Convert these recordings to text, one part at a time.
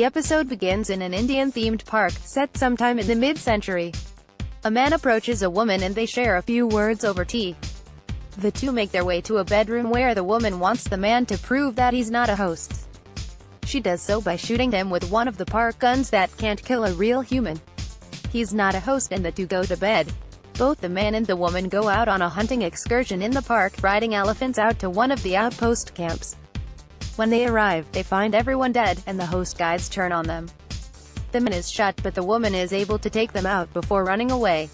episode begins in an Indian-themed park, set sometime in the mid-century. A man approaches a woman and they share a few words over tea. The two make their way to a bedroom where the woman wants the man to prove that he's not a host. She does so by shooting him with one of the park guns that can't kill a real human. He's not a host and the two go to bed. Both the man and the woman go out on a hunting excursion in the park, riding elephants out to one of the outpost camps. When they arrive, they find everyone dead, and the host guides turn on them. The man is shot, but the woman is able to take them out before running away.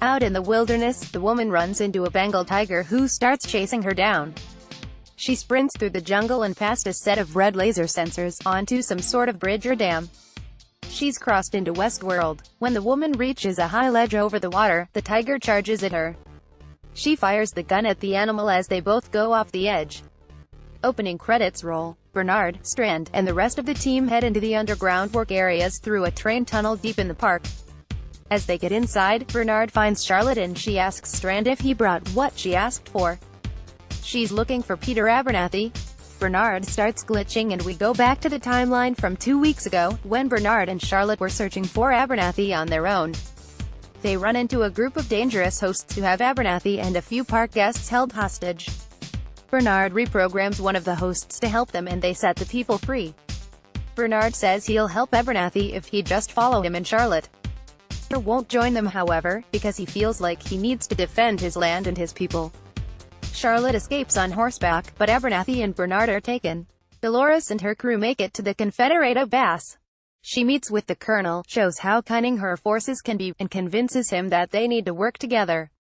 Out in the wilderness, the woman runs into a Bengal tiger who starts chasing her down. She sprints through the jungle and past a set of red laser sensors, onto some sort of bridge or dam. She's crossed into Westworld. When the woman reaches a high ledge over the water, the tiger charges at her. She fires the gun at the animal as they both go off the edge. Opening credits roll. Bernard, Strand, and the rest of the team head into the underground work areas through a train tunnel deep in the park. As they get inside, Bernard finds Charlotte and she asks Strand if he brought what she asked for. She's looking for Peter Abernathy. Bernard starts glitching and we go back to the timeline from 2 weeks ago, when Bernard and Charlotte were searching for Abernathy on their own. They run into a group of dangerous hosts who have Abernathy and a few park guests held hostage. Bernard reprograms one of the hosts to help them and they set the people free. Bernard says he'll help Abernathy if he just follow him and Charlotte. Peter won't join them however, because he feels like he needs to defend his land and his people. Charlotte escapes on horseback, but Abernathy and Bernard are taken. Dolores and her crew make it to the Confederado base. She meets with the colonel, shows how cunning her forces can be, and convinces him that they need to work together.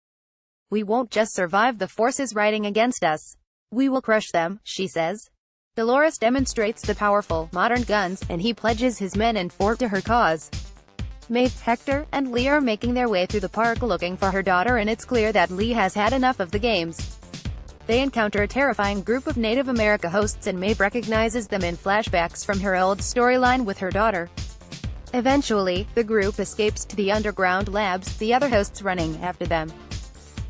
"We won't just survive the forces riding against us. We will crush them," she says. Dolores demonstrates the powerful, modern guns, and he pledges his men and fort to her cause. Maeve, Hector, and Lee are making their way through the park looking for her daughter, and it's clear that Lee has had enough of the games. They encounter a terrifying group of Native America hosts and Maeve recognizes them in flashbacks from her old storyline with her daughter. Eventually, the group escapes to the underground labs, the other hosts running after them.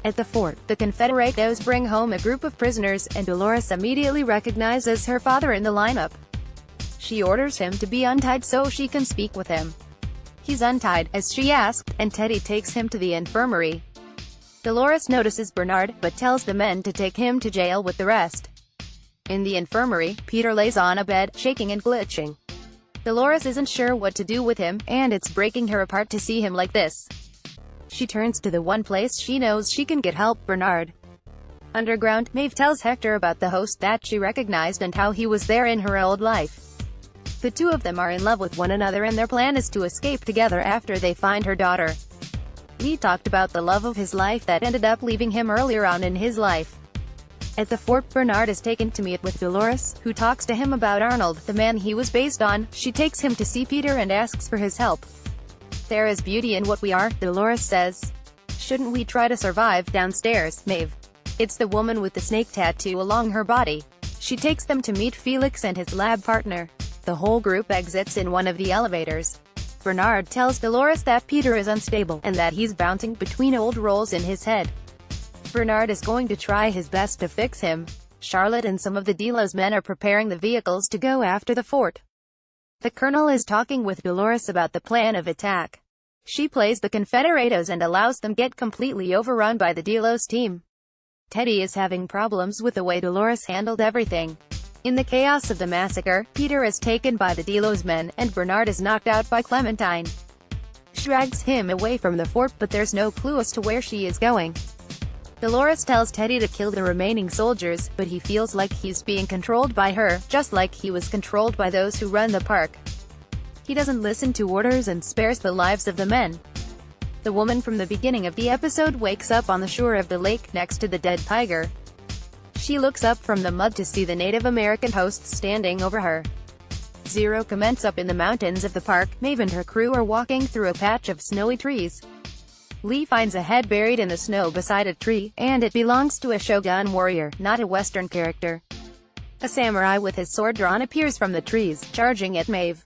At the fort, the Confederados bring home a group of prisoners, and Dolores immediately recognizes her father in the lineup. She orders him to be untied so she can speak with him. He's untied, as she asked, and Teddy takes him to the infirmary. Dolores notices Bernard, but tells the men to take him to jail with the rest. In the infirmary, Peter lays on a bed, shaking and glitching. Dolores isn't sure what to do with him, and it's breaking her apart to see him like this. She turns to the one place she knows she can get help, Bernard. Underground, Maeve tells Hector about the host that she recognized and how he was there in her old life. The two of them are in love with one another and their plan is to escape together after they find her daughter. Lee talked about the love of his life that ended up leaving him earlier on in his life. At the fort, Bernard is taken to meet with Dolores, who talks to him about Arnold, the man he was based on. She takes him to see Peter and asks for his help. "There is beauty in what we are," Dolores says. "Shouldn't we try to survive?" Downstairs, Maeve. It's the woman with the snake tattoo along her body. She takes them to meet Felix and his lab partner. The whole group exits in one of the elevators. Bernard tells Dolores that Peter is unstable, and that he's bouncing between old roles in his head. Bernard is going to try his best to fix him. Charlotte and some of the Delos men are preparing the vehicles to go after the fort. The colonel is talking with Dolores about the plan of attack. She plays the Confederados and allows them get completely overrun by the Delos team. Teddy is having problems with the way Dolores handled everything. In the chaos of the massacre, Peter is taken by the Delos men, and Bernard is knocked out by Clementine. She drags him away from the fort, but there's no clue as to where she is going. Dolores tells Teddy to kill the remaining soldiers, but he feels like he's being controlled by her, just like he was controlled by those who run the park. He doesn't listen to orders and spares the lives of the men. The woman from the beginning of the episode wakes up on the shore of the lake, next to the dead tiger. She looks up from the mud to see the Native American hosts standing over her. Zero comments up in the mountains of the park. Maeve and her crew are walking through a patch of snowy trees. Lee finds a head buried in the snow beside a tree, and it belongs to a Shogun warrior, not a Western character. A samurai with his sword drawn appears from the trees, charging at Maeve.